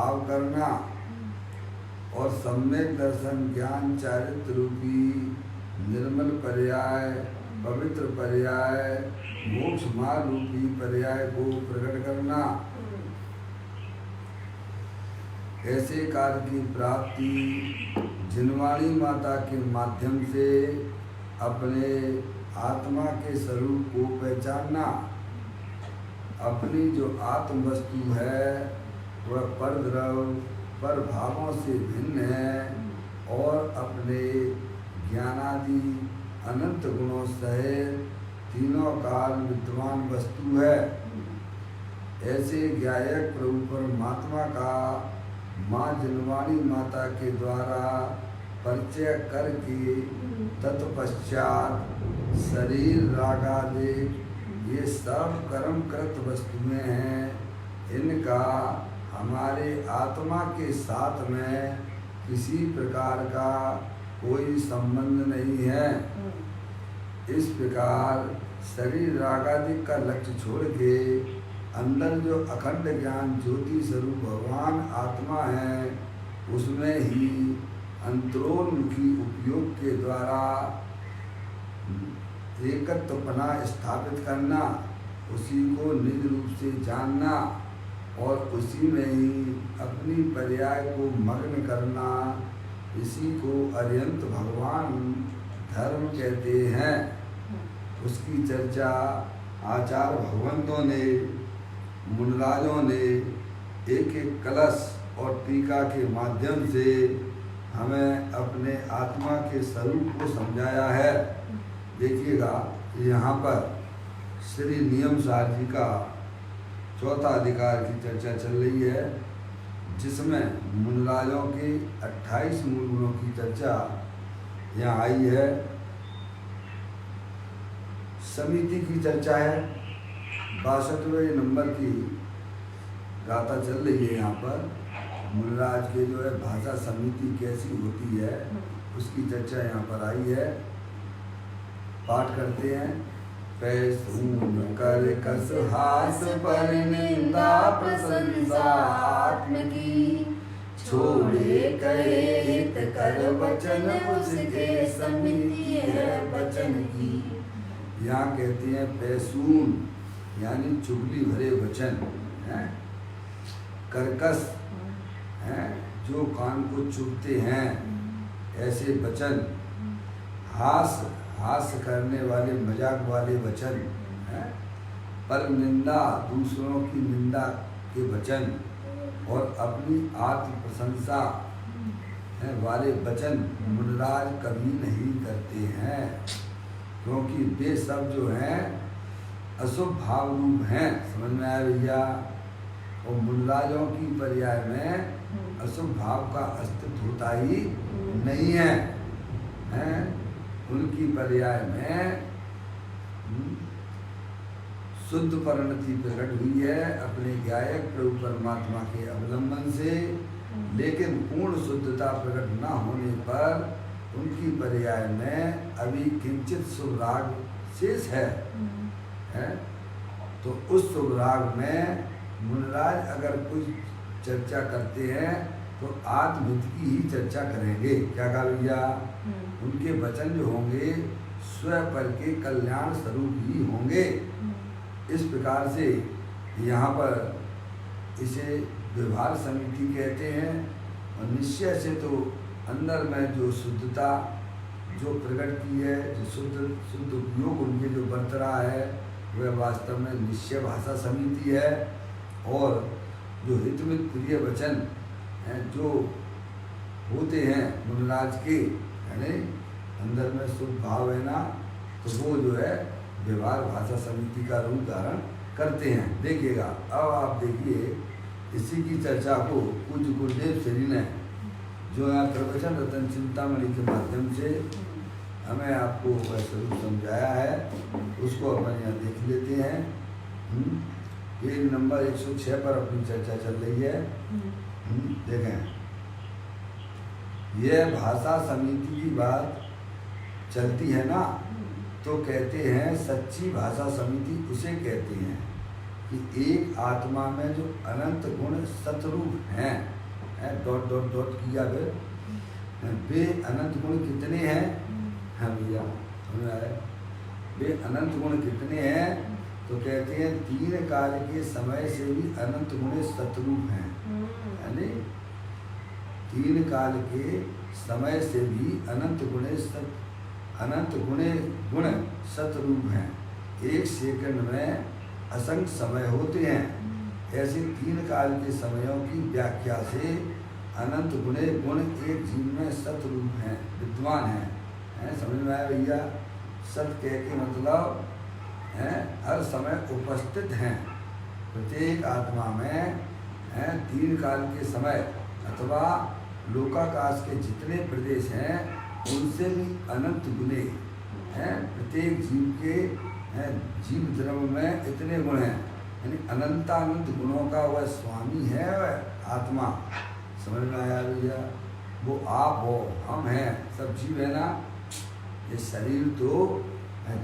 भाव करना और सम्यक दर्शन ज्ञान चारित्र रूपी निर्मल पर्याय, पवित्र पर्याय, मोक्ष मार्ग रूपी पर्याय को प्रकट करना। ऐसे कार्य की प्राप्ति जिनवाणी माता के माध्यम से अपने आत्मा के स्वरूप को पहचानना। अपनी जो आत्म वस्तु है वह परद्रव पर भावों से भिन्न है और अपने ज्ञानादि अनंत गुणों सहित तीनों काल विद्वान वस्तु है। ऐसे ज्ञायक प्रभु परमात्मा का माँ जिनवाणी माता के द्वारा परिचय करके तत्पश्चात शरीर रागादि ये सब कर्मकृत वस्तुएं हैं, इनका हमारे आत्मा के साथ में किसी प्रकार का कोई संबंध नहीं है। इस प्रकार शरीर रागादि का लक्ष्य छोड़ के अंदर जो अखंड ज्ञान ज्योति स्वरूप भगवान आत्मा है, उसमें ही अंतरोन्मुखी उपयोग के द्वारा एकत्वपना स्थापित करना, उसी को निज रूप से जानना और उसी में ही अपनी पर्याय को मग्न करना, इसी को अरिहंत भगवान धर्म कहते हैं। उसकी चर्चा आचार्य भगवंतों ने, मुनिराजों ने एक एक कलश और टीका के माध्यम से हमें अपने आत्मा के स्वरूप को समझाया है। देखिएगा यहाँ पर श्री नियम सार जी का चौथा अधिकार की चर्चा चल रही है, जिसमें मुनिराजों के 28 मूल गुणों की चर्चा यहाँ आई है। समिति की चर्चा है, 62वें नंबर की गाथा चल रही है। यहाँ पर मुनिराज के जो है भाषा समिति कैसी होती है उसकी चर्चा यहाँ पर आई है। पाठ करते हैं। पैसून कर कस हास पर निंदा प्रशंसा आत्म की, छोड़े कहे हित कर वचन उसके समिति है वचन की। यहाँ कहते हैं पैसून यानी चुगली भरे वचन हैं, कर्कश हैं जो कान को चुभते हैं ऐसे वचन, हास्य करने वाले मजाक वाले वचन हैं, पर निंदा दूसरों की निंदा के वचन और अपनी आत्म प्रशंसा वाले वचन मुनिराज कभी नहीं करते हैं, क्योंकि वे सब जो हैं अशुभ भाव रूप हैं। समझ में आया भैया? और मुनिराजों की पर्याय में अशुभ भाव का अस्तित्व होता ही नहीं है, हैं? उनकी पर्याय में शुद्ध परिणति प्रकट हुई है अपने ज्ञायक प्रभु परमात्मा के अवलंबन से, लेकिन पूर्ण शुद्धता प्रकट न होने पर उनकी पर्याय में अभी किंचित शुभ राग शेष है। तो उस शुभ राग में मुनिराज अगर कुछ चर्चा करते हैं तो आत्महित की ही चर्चा करेंगे। क्या कहा भैया? उनके वचन जो होंगे स्वपर के कल्याण स्वरूप ही होंगे। इस प्रकार से यहाँ पर इसे व्यवहार समिति कहते हैं। और निश्चय से तो अंदर में जो शुद्धता जो प्रकट की है, जो शुद्ध उपयोग उनके जो बरत रहा है, वह वास्तव में निश्चय भाषा समिति है। और जो हितमित प्रिय वचन हैं जो होते हैं मुनिराज के, यानी अंदर में शुद्ध भाव है ना, तो वो जो है व्यवहार भाषा समिति का रूप धारण करते हैं। देखिएगा, अब आप देखिए इसी की चर्चा को पूज्य गुरुदेव श्री ने जो यहाँ प्रवचन रतन चिंतामणि के माध्यम से हमें आपको वह स्वरूप समझाया है, उसको अपन यहाँ देख लेते हैं। पेज नंबर 106 पर अपनी चर्चा चल रही है। देखें, यह भाषा समिति की बात चलती है ना, तो कहते हैं सच्ची भाषा समिति उसे कहते हैं कि एक आत्मा में जो अनंत गुण सतरूप हैं, डॉट डॉट डॉट किया वे अनंत गुण कितने हैं? हाँ भैया समझ आए? वे अनंत गुण कितने हैं? तो कहते हैं 3 काल के समय से भी अनंत गुण सतरूप हैं, यानी 3 काल के समय से भी अनंत गुण सतरूप हैं। 1 सेकंड में असंख्य समय होते हैं। ऐसे 3 काल के समयों की व्याख्या से अनंत गुण एक जीव में सतरूप हैं, विद्वान हैं। समझ में आया भैया? सत कह के मतलब हर समय उपस्थित हैं। प्रत्येक आत्मा में 3 काल के समय अथवा लोकाकाश के जितने प्रदेश हैं उनसे भी अनंत गुणे हैं। प्रत्येक जीव के जीव द्रव्य में इतने गुण हैं, यानी अनंतानंत गुणों का वह स्वामी है, वह आत्मा। समझ में आया भैया? वो आप हो, हम हैं, सब जीव है ना। ये शरीर तो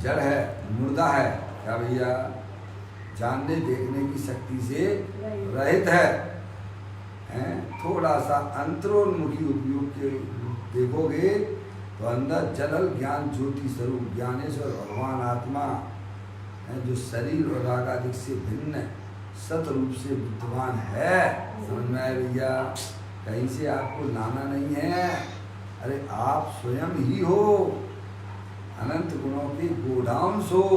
जड़ है, मुर्दा है, क्या भैया? जानने देखने की शक्ति से रहित है। थोड़ा सा अंतरोन्मुखी उपयोग के देखोगे तो अंदर जलल ज्ञान ज्योति स्वरूप ज्ञानेश्वर भगवान आत्मा जो शरीर और राग आदि से भिन्न सत रूप से विद्वान है। समझ में आए भैया? कहीं से आपको लाना नहीं है। अरे आप स्वयं ही हो, अनंत गुणों के गोडाउंस हो,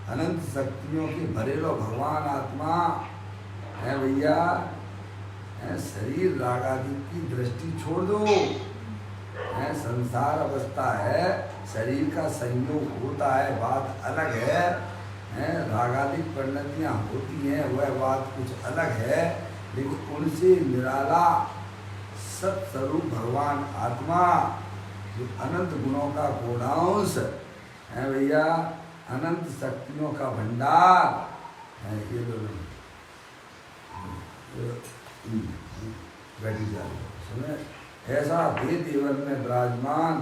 अनंत शक्तियों के भरेलो भगवान आत्मा है भैया। शरीर राग आदि की दृष्टि छोड़ दो। संसार अवस्था है, शरीर का संयोग होता है, बात अलग है। रागादिक परिणतियाँ होती हैं, वह बात कुछ अलग है। लेकिन उनसे निराला सत्स्वरूप भगवान आत्मा जो अनंत गुणों का गोडाउंस है भैया, अनंत शक्तियों का भंडार है। ये दोनों बैठी जा सुने, ऐसा वेद जीवन में विराजमान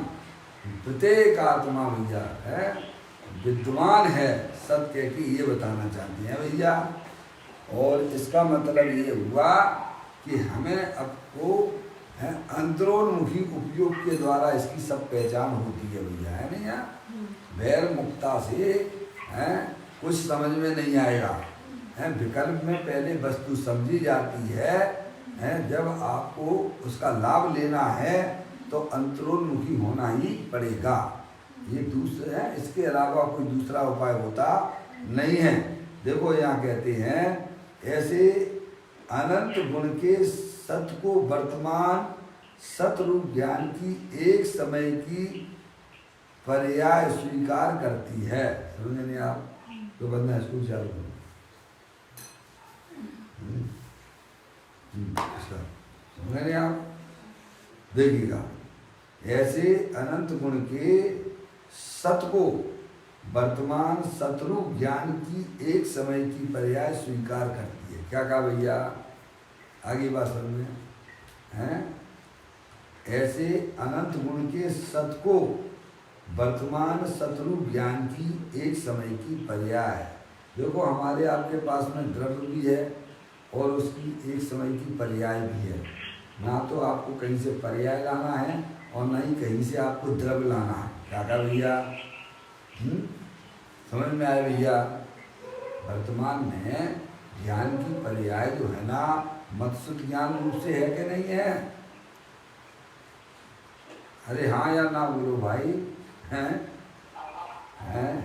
प्रत्येक आत्मा भैया है, विद्वान है, सत्य की ये बताना चाहते हैं भैया। और इसका मतलब ये हुआ कि हमें आपको अंतरोन्मुखी उपयोग के द्वारा इसकी सब पहचान होती है भैया, है नहीं यार? वैर मुक्ता से कुछ समझ में नहीं आएगा। विकल्प में पहले वस्तु समझी जाती है, जब आपको उसका लाभ लेना है तो अंतरोन्मुखी होना ही पड़ेगा। ये दूसरा है, इसके अलावा कोई दूसरा उपाय होता नहीं है। देखो यहाँ कहते हैं ऐसे अनंत गुण के सत को वर्तमान सतरूप ज्ञान की एक समय की पर्याय स्वीकार करती है। समझे नहीं आप? तो बंदा स्कूल चालू करो। समझे नहीं आप? देखिएगा, ऐसे अनंत गुण के सत को वर्तमान सतरूप ज्ञान की एक समय की पर्याय स्वीकार करती है। क्या कहा भैया? आगे बात समझ हैं? ऐसे अनंत गुण के सत को वर्तमान सतरूप ज्ञान की एक समय की पर्याय। देखो हमारे आपके पास में द्रव्य भी है और उसकी एक समय की पर्याय भी है। ना तो आपको कहीं से पर्याय लाना है और ना ही कहीं से आपको द्रव्य लाना है। क्या कहा भैया? समझ में आया भैया? वर्तमान में ज्ञान की पर्याय जो है ना, मत्सुत ज्ञान रूप से है कि नहीं है? अरे हाँ या ना बोलो भाई, हैं?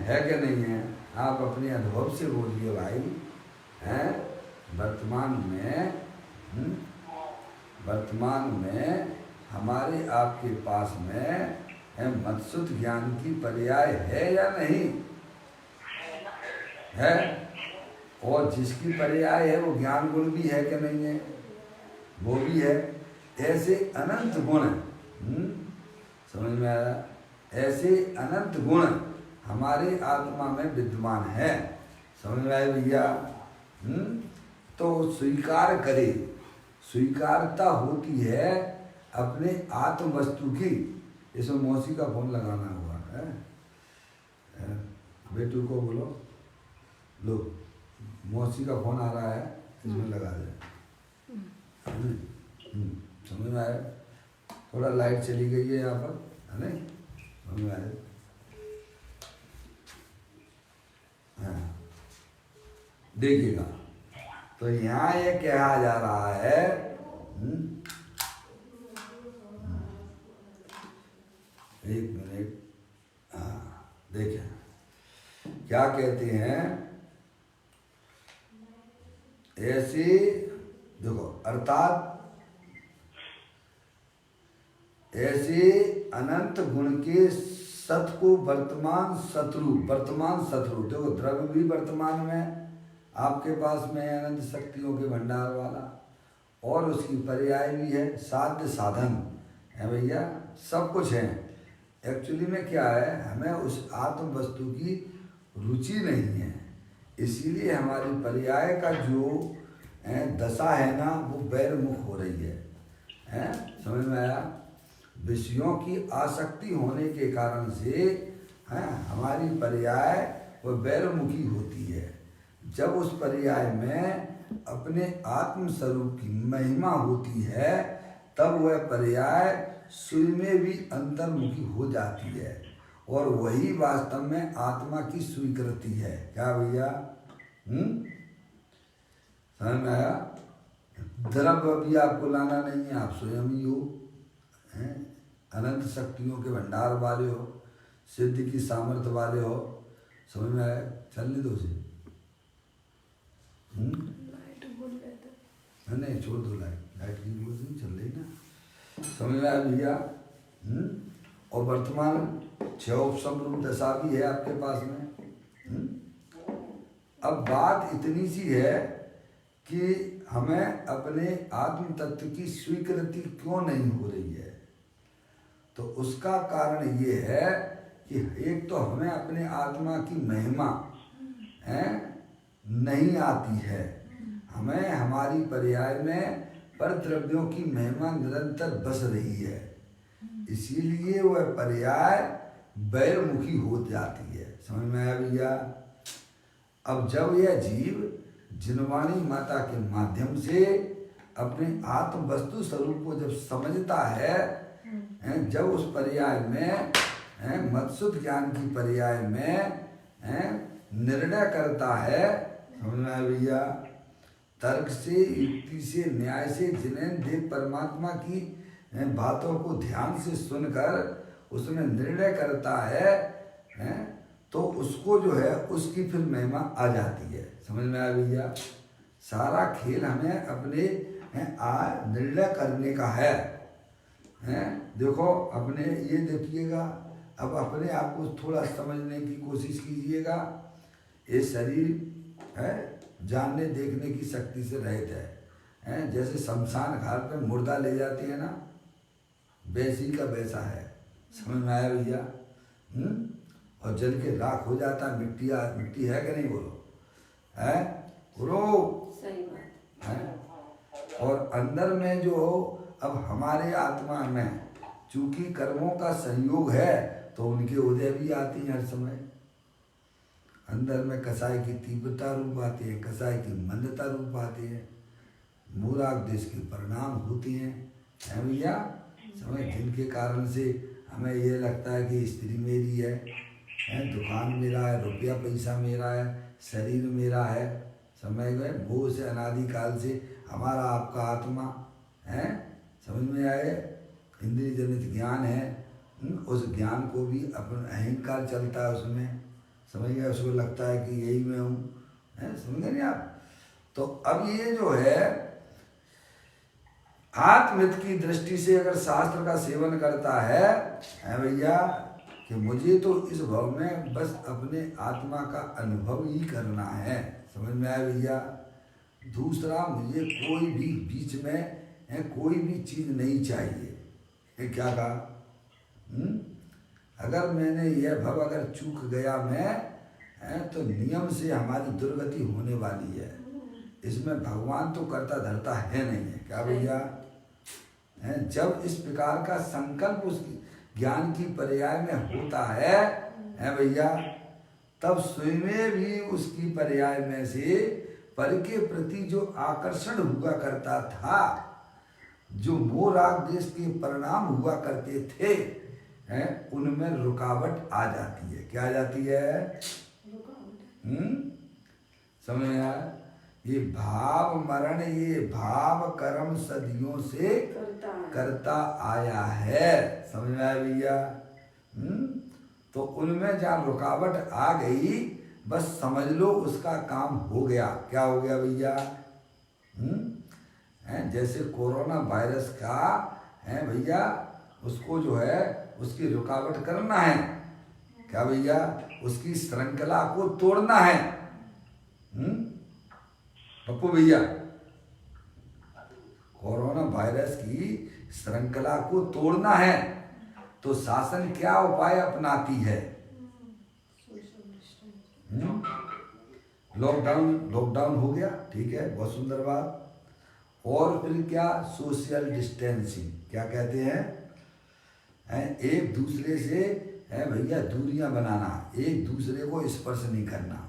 है कि नहीं है? आप अपने अनुभव से बोलिए भाई। हैं? वर्तमान में हमारे आपके पास में मत्सुत ज्ञान की पर्याय है या नहीं है? और जिसकी पर्याय है वो ज्ञान गुण भी है कि नहीं है? वो भी है। ऐसे अनंत गुण, समझ में आया? ऐसे अनंत गुण हमारे आत्मा में विद्यमान है। समझ में आया भैया? तो स्वीकार करे। स्वीकारता होती है अपने आत्म वस्तु की। इसमें मौसी का फोन लगाना हुआ है, बेटू को बोलो, लो मौसी का फोन आ रहा है, इसमें लगा दे। समझ में आया? थोड़ा लाइट चली गई है यहाँ पर, है नहीं? समझ में आया? हाँ, देखिएगा तो यहाँ ये कहा जा रहा है, एक मिनट, हाँ देखें क्या कहते हैं। ऐसे देखो, अर्थात ऐसे अनंत गुण के सत को वर्तमान शत्रु देखो, द्रव्य भी वर्तमान में आपके पास में अनंत शक्तियों के भंडार वाला, और उसकी पर्याय भी है साध्य साधन है भैया, सब कुछ है। एक्चुअली में क्या है, हमें उस आत्म वस्तु की रुचि नहीं है, इसीलिए हमारी पर्याय का जो दशा है ना, वो बैरमुख हो रही है। समझ में आया? विषयों की आसक्ति होने के कारण से हमारी पर्याय वो बैरमुखी होती है। जब उस पर्याय में अपने आत्म स्वरूप की महिमा होती है, तब वह पर्याय स्वयं में भी अंतर्मुखी हो जाती है, और वही वास्तव में आत्मा की स्वीकृति है। क्या भैया? समझ में आया? द्रव्य भी आपको लाना नहीं है, आप स्वयं ही हो, अनंत शक्तियों के भंडार वाले हो, सिद्धि की सामर्थ्य वाले हो। समझ में आया? चलने दो उसे, नहीं छोड़ दो, लाइट की बोल नहीं चल रही ना। समझ में आया भैया? और वर्तमान 6 उपशम रूप दशा भी है आपके पास में। अब बात इतनी सी है कि हमें अपने आत्म तत्व की स्वीकृति क्यों नहीं हो रही है। तो उसका कारण ये है कि एक तो हमें अपने आत्मा की महिमा नहीं आती है, हमें हमारी पर्याय में पर द्रव्यों की महिमा निरंतर बस रही है, इसीलिए वह पर्याय बैरमुखी हो जाती है। समझ में आया भैया? अब जब यह जीव जिनवाणी माता के माध्यम से अपने आत्म वस्तु स्वरूप को जब समझता है, जब उस पर्याय में मत्सुत ज्ञान की पर्याय में निर्णय करता है, समझ में आया भैया? तर्क से, युक्ति से, न्याय से, जिन्हें देव परमात्मा की बातों को ध्यान से सुनकर उसमें निर्णय करता है, तो उसको जो है उसकी फिर महिमा आ जाती है। समझ में आया भैया? सारा खेल हमें अपने निर्णय करने का है। देखो अपने ये देखिएगा, अब अपने आप को थोड़ा समझने की कोशिश कीजिएगा। ये शरीर है जानने देखने की शक्ति से रहित है, जैसे शमशान घाट पे मुर्दा ले जाते हैं ना, वैसी का वैसा है। समझ में आया भैया? और जल के राख हो जाता है, मिट्टी है कि नहीं? बोलो सही बात है। और अंदर में जो अब हमारे आत्मा में चूंकि कर्मों का संयोग है, तो उनके उदय भी आती हैं हर समय। अंदर में कसाई की तीव्रता रूप आती है, कसाई की मंदता रूप आती है, मूलाग्देश के परिणाम होते हैं भैया। समझ, जिनके कारण से हमें ये लगता है कि स्त्री मेरी है, दुकान मेरा है, रुपया पैसा मेरा है, शरीर मेरा है। समझ गए? वो से अनादिकाल से हमारा आपका आत्मा है। समझ में आए? इंद्रिय जनित ज्ञान है, उस ज्ञान को भी अपन अहंकार चलता है उसमें। समझ गए? उसको लगता है कि यही मैं हूँ, समझ गए नहीं आप? तो अब ये जो है आत्महित की दृष्टि से अगर शास्त्र का सेवन करता है भैया, कि मुझे तो इस भाव में बस अपने आत्मा का अनुभव ही करना है। समझ में आया भैया? दूसरा मुझे कोई भी बीच में कोई भी चीज़ नहीं चाहिए। ये क्या कहा? अगर मैंने यह भाव अगर चूक गया मैं, तो नियम से हमारी दुर्गति होने वाली है। इसमें भगवान तो करता धरता है नहीं है। क्या भैया? जब इस प्रकार का संकल्प उस ज्ञान की पर्याय में होता है भैया, तब स्वयं भी उसकी पर्याय में से पर के प्रति जो आकर्षण हुआ करता था, जो मोह राग देश के परिणाम हुआ करते थे, हैं, उनमें रुकावट आ जाती है। क्या आ जाती है? समझ में आया? ये भाव मरण, ये भाव कर्म सदियों से करता आया है। समझ में आया भैया? तो उनमें जहाँ रुकावट आ गई, बस समझ लो उसका काम हो गया। क्या हो गया भैया? जैसे कोरोना वायरस का है भैया, उसको जो है उसकी रुकावट करना है। क्या भैया? उसकी श्रृंखला को तोड़ना है। पप्पू भैया, कोरोना वायरस की श्रृंखला को तोड़ना है तो शासन क्या उपाय अपनाती है? लॉकडाउन हो गया, ठीक है, बहुत सुंदर बात। और फिर क्या? Social distancing. क्या कहते हैं? एक दूसरे से है भैया दूरियां बनाना, एक दूसरे को स्पर्श नहीं करना।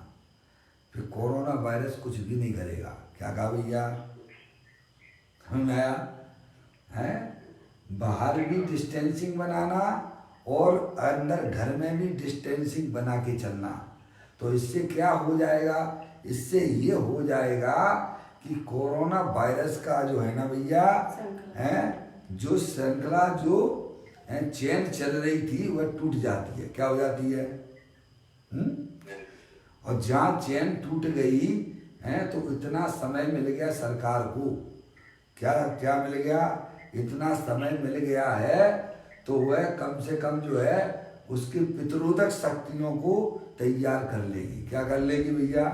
फिर कोरोना वायरस कुछ भी नहीं करेगा। क्या कहा भैया? समझ आया? है बाहर भी डिस्टेंसिंग बनाना और अंदर घर में भी डिस्टेंसिंग बना के चलना। तो इससे क्या हो जाएगा? इससे ये हो जाएगा कि कोरोना वायरस का जो है ना भैया, है जो श्रृंखला, जो चेन चल रही थी, वह टूट जाती है। क्या हो जाती है? और जहाँ चेन टूट गई है तो इतना समय मिल गया सरकार को। क्या मिल गया? इतना समय मिल गया है तो वह कम से कम जो है उसकी प्रतिरोधक शक्तियों को तैयार कर लेगी। क्या कर लेगी भैया?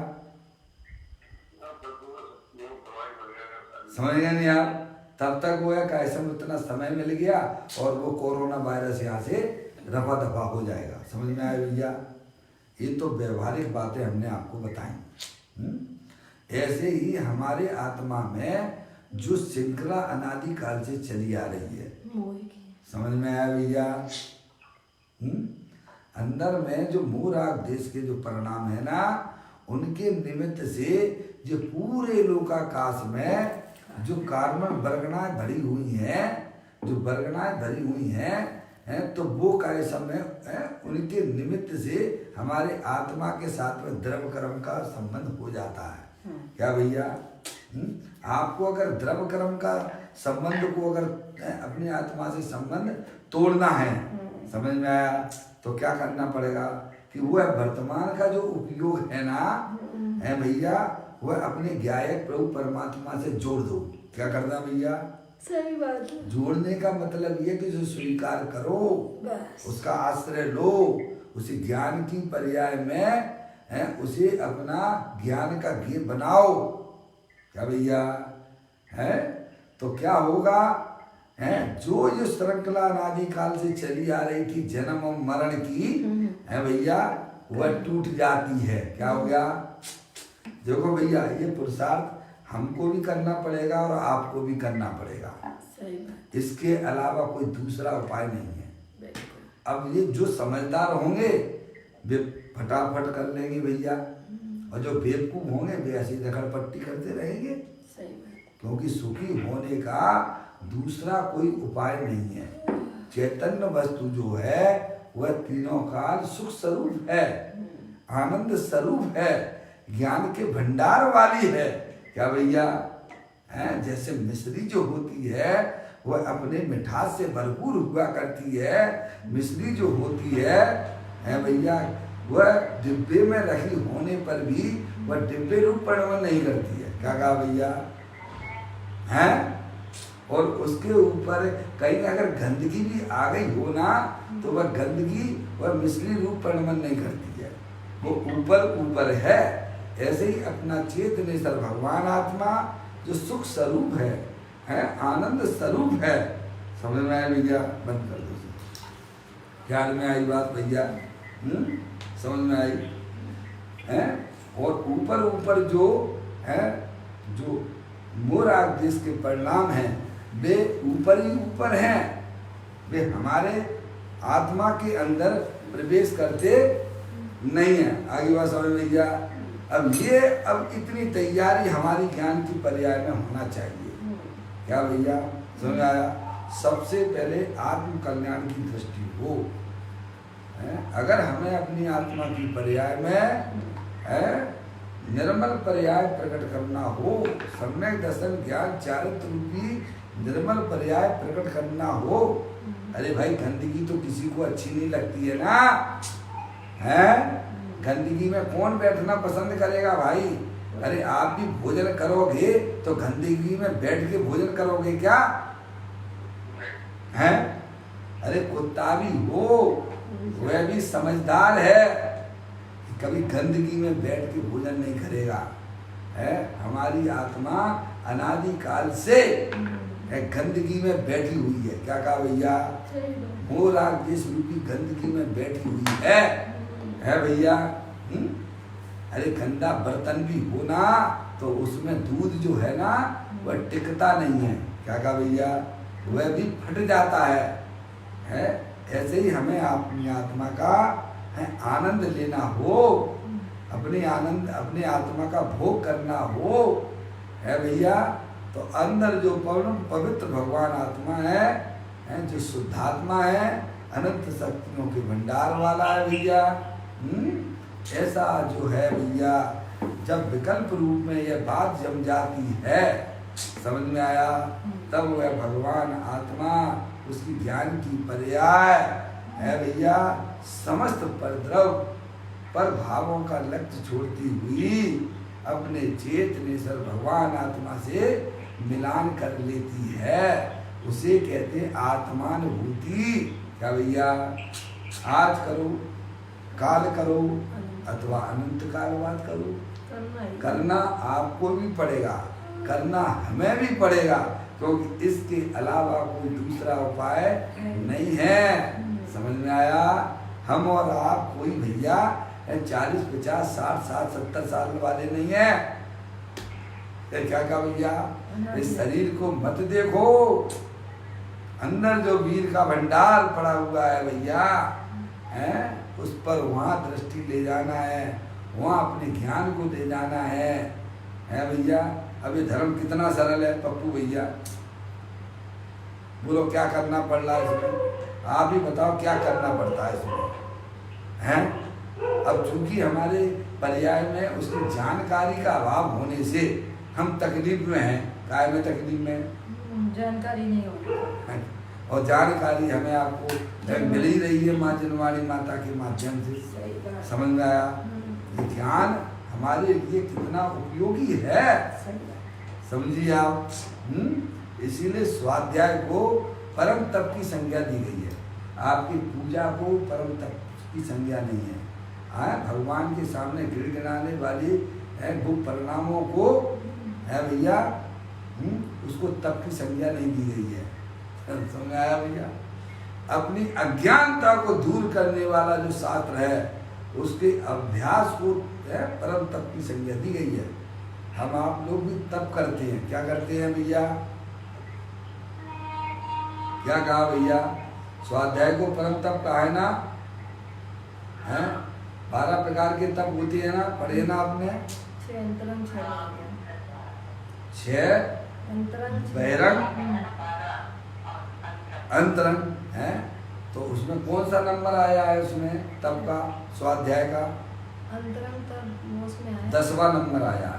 समझ गए नहीं आप? तब तक वो है कैसे में इतना समय मिल गया और वो कोरोना वायरस यहाँ से रफा दफा हो जाएगा। समझ में आया भैया? ये तो व्यवहारिक बातें हमने आपको बताई। ऐसे ही हमारे आत्मा में जो श्रृंखला अनादि काल से चली आ रही है, समझ में आया भैया? अंदर में जो मोह राग देश के जो परिणाम है ना, उनके निमित्त से जो पूरे लोकाकाश में जो कार्बन वर्गणाएं भरी हुई हैं, जो वर्गणाएं भरी हुई हैं, तो वो कार्य समय उनके निमित्त से हमारे आत्मा के साथ में द्रव्य कर्म का संबंध हो जाता है। क्या भैया? आपको अगर द्रव्य कर्म का संबंध को अगर अपनी आत्मा से संबंध तोड़ना है, समझ में आया? तो क्या करना पड़ेगा कि वह वर्तमान का जो उपयोग है ना, है भैया, वह अपने ज्ञायक प्रभु परमात्मा से जोड़ दो। क्या करना भैया? सही बात है। जोड़ने का मतलब ये कि जो स्वीकार करो, उसका आश्रय लो, उसे ज्ञान की पर्याय में है, उसे अपना ज्ञान का घी बनाओ। क्या भैया? है तो क्या होगा? है जो श्रृंखला अनादि काल से चली आ रही थी जन्म और मरण की, है भैया, वह टूट जाती है। क्या हो गया? देखो भैया, ये पुरुषार्थ हमको भी करना पड़ेगा और आपको भी करना पड़ेगा। इसके अलावा कोई दूसरा उपाय नहीं है। अब ये जो समझदार होंगे वे फटाफट कर लेंगे भैया, और जो बेवकूफ होंगे वे ऐसी दखलपट्टी करते रहेंगे। क्योंकि सुखी होने का दूसरा कोई उपाय नहीं है। चैतन्य वस्तु जो है वह तीनों काल सुख स्वरूप है, आनंद स्वरूप है, ज्ञान के भंडार वाली है। क्या भैया? है जैसे मिश्री जो होती है वह अपने मिठास से भरपूर हुआ करती है। मिश्री जो होती है भैया, वह डिब्बे में रखी होने पर भी वह डिब्बे रूप परिवर्तन नहीं करती है। क्या कहा भैया? हैं? और उसके ऊपर कहीं अगर गंदगी भी आ गई हो ना, तो वह गंदगी वह मिश्री रूप परिवर्तन नहीं करती है, वो ऊपर है। ऐसे ही अपना चेतनेश्वर भगवान आत्मा जो सुख स्वरूप है, आनंद स्वरूप है। समझ में आया भैया? बंद कर दो। ख्याल में आई बात भैया? समझ में आई? है और ऊपर जो है, जो मोह राग देश के परिणाम हैं, वे ऊपर ही ऊपर हैं, वे हमारे आत्मा के अंदर प्रवेश करते नहीं है। आगे बात समझ में भैया? अब इतनी तैयारी हमारी ज्ञान की पर्याय में होना चाहिए। क्या भैया समझ आया? सबसे पहले आत्म कल्याण की दृष्टि हो। अगर हमें अपनी आत्मा की पर्याय में निर्मल पर्याय प्रकट करना हो, सम्यक दर्शन ज्ञान चारित्र रूपी निर्मल पर्याय प्रकट करना हो, अरे भाई गंदगी तो किसी को अच्छी नहीं लगती है ना, है? गंदगी में कौन बैठना पसंद करेगा भाई? अरे आप भी भोजन करोगे तो गंदगी में बैठ के भोजन करोगे क्या? हैं? अरे कुत्ता भी हो, वह भी समझदार है, कभी गंदगी में बैठ के भोजन नहीं करेगा। है हमारी आत्मा अनादि काल से गंदगी में बैठी हुई है। क्या कहा भैया? मोह राग देश रूपी गंदगी में बैठी हुई है भैया। अरे गंदा बर्तन भी हो ना तो उसमें दूध जो है ना वह टिकता नहीं है। क्या कहा भैया? वह भी फट जाता है। ऐसे ही हमें अपनी आत्मा का आनंद लेना हो, अपने आत्मा का भोग करना हो, है भैया, तो अंदर जो पवित्र भगवान आत्मा है जो शुद्धात्मा है, अनंत शक्तियों के भंडार वाला है भैया। ऐसा जो है भैया, जब विकल्प रूप में यह बात जम जाती है, समझ में आया, तब वह भगवान आत्मा उसकी ज्ञान की पर्याय है भैया, समस्त परद्रव पर भावों का लक्ष्य छोड़ती हुई अपने चेतनेश्वर भगवान आत्मा से मिलान कर लेती है। उसे कहते हैं आत्मानुभूति। क्या भैया? आज करो, काल करो अथवा अनंत काल बाद करो, करना आपको भी पड़ेगा, करना हमें भी पड़ेगा, क्योंकि इसके अलावा कोई दूसरा उपाय नहीं है। समझ में आया? हम और आप कोई भैया 40, 50, 60, 60, 70 साल वाले नहीं है। क्या कहा भैया? इस शरीर को मत देखो, अंदर जो वीर का भंडार पड़ा हुआ है भैया, उस पर वहाँ दृष्टि ले जाना है, वहाँ अपने ज्ञान को ले जाना है भैया। अब ये धर्म कितना सरल है पप्पू भैया, बोलो क्या करना पड़ रहा है इसमें? आप ही बताओ क्या करना पड़ता है इसमें, हैं? अब चूंकि हमारे पर्याय में उसकी जानकारी का अभाव होने से हम तकलीफ में हैं। काय में तकलीफ में? जानकारी नहीं होती, और जानकारी हमें आपको मिल ही रही है माँ जनवाणी माता के माध्यम से। समझ में आया? ये ज्ञान हमारे लिए कितना उपयोगी है, समझिए आप। इसीलिए स्वाध्याय को परम तप की संज्ञा दी गई है। आपकी पूजा को परम तप की संज्ञा नहीं है। भगवान के सामने गिड़गिड़ाने वाली गुप्त परिणामों को है भैया, उसको तप की संज्ञा नहीं दी गई है। समझ आया भैया? अपनी अज्ञानता को दूर करने वाला जो शास्त्र है उसके अभ्यास को परम तप की संज्ञा दी गई है। हम आप लोग भी तप करते हैं। क्या करते हैं भैया? क्या कहा भैया? स्वाध्याय को परम तप कहा है ना, है? 12 प्रकार के तप होते हैं ना, पढ़े ना आपने? 6 बहिरंग अंतरंग है। तो उसमें कौन सा नंबर आया है उसमें तप का, स्वाध्याय का? अंतरंग तप उसमें आया 10वां नंबर आया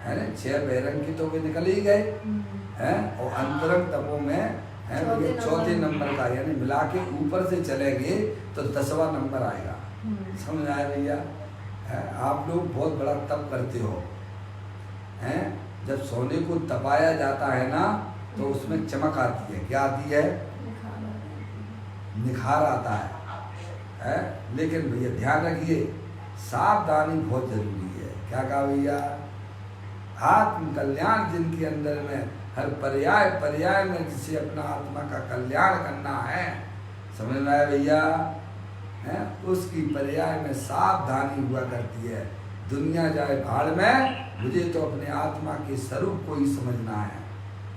है ना। 6 बहिरंग की तो वे निकल ही गए हैं, और अंतरंग तपों में है चौथे नंबर का, यानी मिला के ऊपर से चलेंगे तो 10वां नंबर आएगा। समझ आया भैया? आप लोग बहुत बड़ा तप करते हो, हैं? जब सोने को तपाया जाता है ना तो उसमें चमक आती है। क्या आती है? निखार आता है? लेकिन भैया ध्यान रखिए, सावधानी बहुत जरूरी है। क्या कहा भैया? आत्म कल्याण जिनके अंदर में हर पर्याय में जिसे अपना आत्मा का कल्याण करना है, समझ में आया भैया? उसकी पर्याय में सावधानी हुआ करती है। दुनिया जाए भाड़ में, मुझे तो अपने आत्मा के स्वरूप को ही समझना है।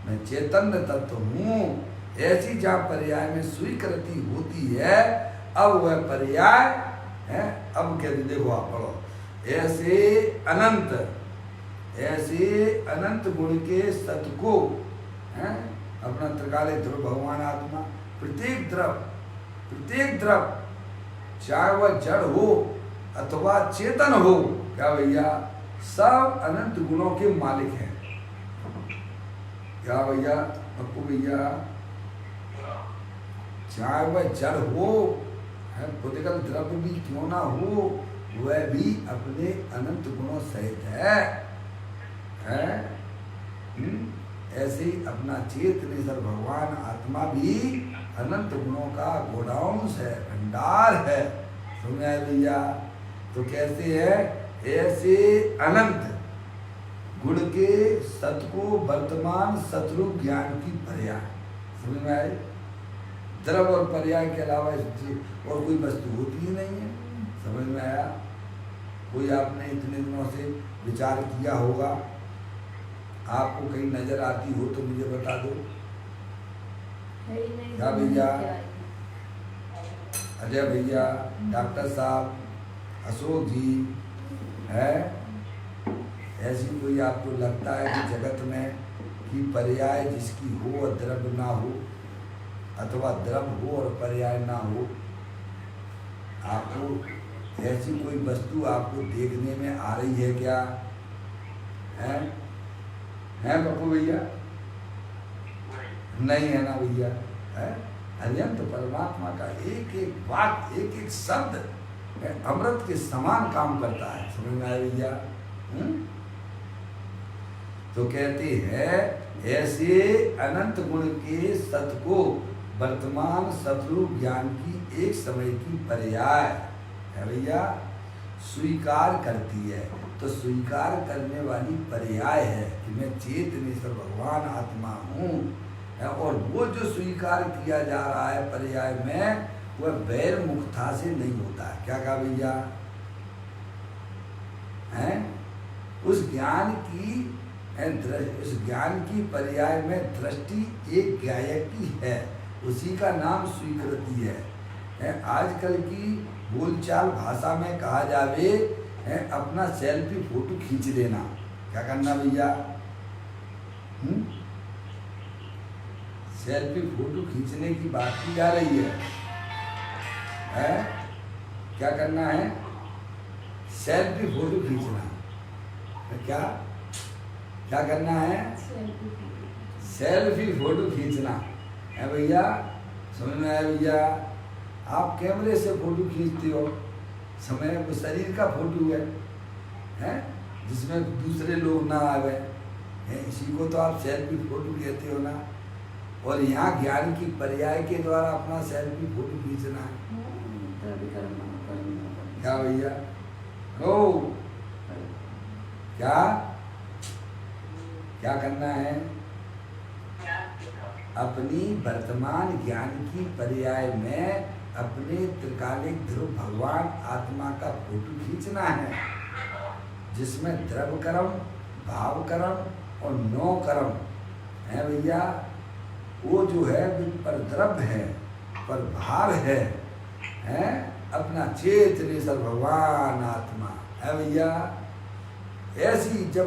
मैं चैतन्य तत्व हूँ। ऐसी जहाँ पर्याय में स्वीकृति होती है, अब वह पर्याय है। अब कहते देखो आप पढ़ो, ऐसे अनंत गुण के सत को है अपना त्रिकालिक ध्रुव भगवान आत्मा प्रत्येक द्रव चाहे वह जड़ हो अथवा चेतन हो, क्या भैया, सब अनंत गुणों के मालिक हैं। क्या भैया, पप्पू भैया, चाहे वह जड़ हो, भौतिकल द्रव्य भी क्यों ना हो, वह भी अपने अनंत गुणों सहित है? ऐसे ही अपना चेतनेश्वर भगवान आत्मा भी अनंत गुणों का गोडाउन है, भंडार है। समझ आए भैया? तो कैसे है? ऐसे अनंत गुण के सत को वर्तमान सतरूप ज्ञान की पर्याय। समझ में आए? द्रव और पर्याय के अलावा और कोई वस्तु होती ही नहीं है। समझ में आया? कोई आपने इतने दिनों से विचार किया होगा, आपको कहीं नजर आती हो तो मुझे बता दो। क्या भैया, अजय भैया, डॉक्टर साहब, अशोक जी, है ऐसी कोई आपको लगता है कि जगत में कि पर्याय जिसकी हो और द्रव्य ना हो, अथवा द्रव्य हो और पर्याय ना हो? आपको ऐसी कोई वस्तु आपको देखने में आ रही है क्या? है पप्पू भैया? नहीं है ना भैया? है अनंत परमात्मा का एक एक वाक्य, एक एक शब्द अमृत के समान काम करता है। समझ में आया भैया? तो कहते हैं ऐसे अनंत गुण के सत को वर्तमान सतरूप ज्ञान की एक समय की पर्याय है भैया स्वीकार करती है। तो स्वीकार करने वाली पर्याय है कि मैं चेतनेश्वर भगवान आत्मा हूँ, और वो जो स्वीकार किया जा रहा है पर्याय में, वह बैर मुक्ता से नहीं होता है। क्या कहा भैया? हैं उस ज्ञान की पर्याय में दृष्टि एक गायक की है, उसी का नाम स्वीकृति है। आजकल की बोलचाल भाषा में कहा जावे अपना सेल्फी फोटो खींच लेना। क्या करना भैया? सेल्फी फोटो खींचने की बात की जा रही है। क्या करना है? सेल्फी फोटो खींचना। क्या क्या करना है? सेल्फी फोटो खींचना है भैया। समझ में आया भैया? आप कैमरे से फोटो खींचते हो, समय वो शरीर का फोटो है जिसमें दूसरे लोग ना आवे, इसी को तो आप सेल्फी फोटो कहते हो ना। और यहाँ ज्ञान की पर्याय के द्वारा अपना सेल्फी फोटो खींचना है। क्या भैया? हो क्या क्या करना है? अपनी वर्तमान ज्ञान की पर्याय में अपने त्रिकालिक ध्रुव भगवान आत्मा का फोटो खींचना है, जिसमें द्रव्य कर्म, भाव कर्म और नौ कर्म है भैया। वो जो है पर द्रव्य है, पर भाव है अपना चेतनेश्वर भगवान आत्मा है भैया। ऐसी जब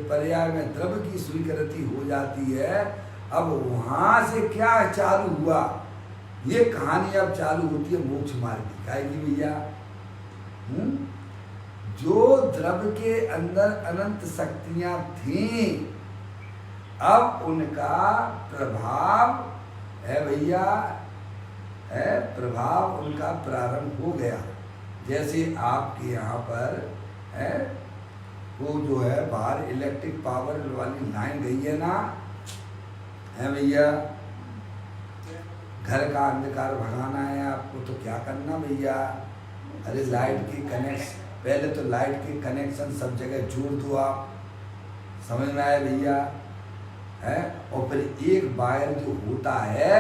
पर्याय में द्रव्य की स्वीकृति हो जाती है, अब वहां से क्या चालू हुआ? ये कहानी अब चालू होती है मोक्ष मार्ग की। क्या की भैया? जो द्रव्य के अंदर अनंत शक्तियां थीं, अब उनका प्रभाव है भैया, प्रभाव उनका प्रारंभ हो गया। जैसे आपके यहाँ पर वो जो है बाहर इलेक्ट्रिक पावर वाली लाइन गई है ना, है भैया, घर का अंधकार भगाना है आपको, तो क्या करना भैया? अरे लाइट के कनेक्शन, पहले तो लाइट के कनेक्शन सब जगह जोड़ दो आप। समझ में आया भैया? और फिर एक वायर जो होता है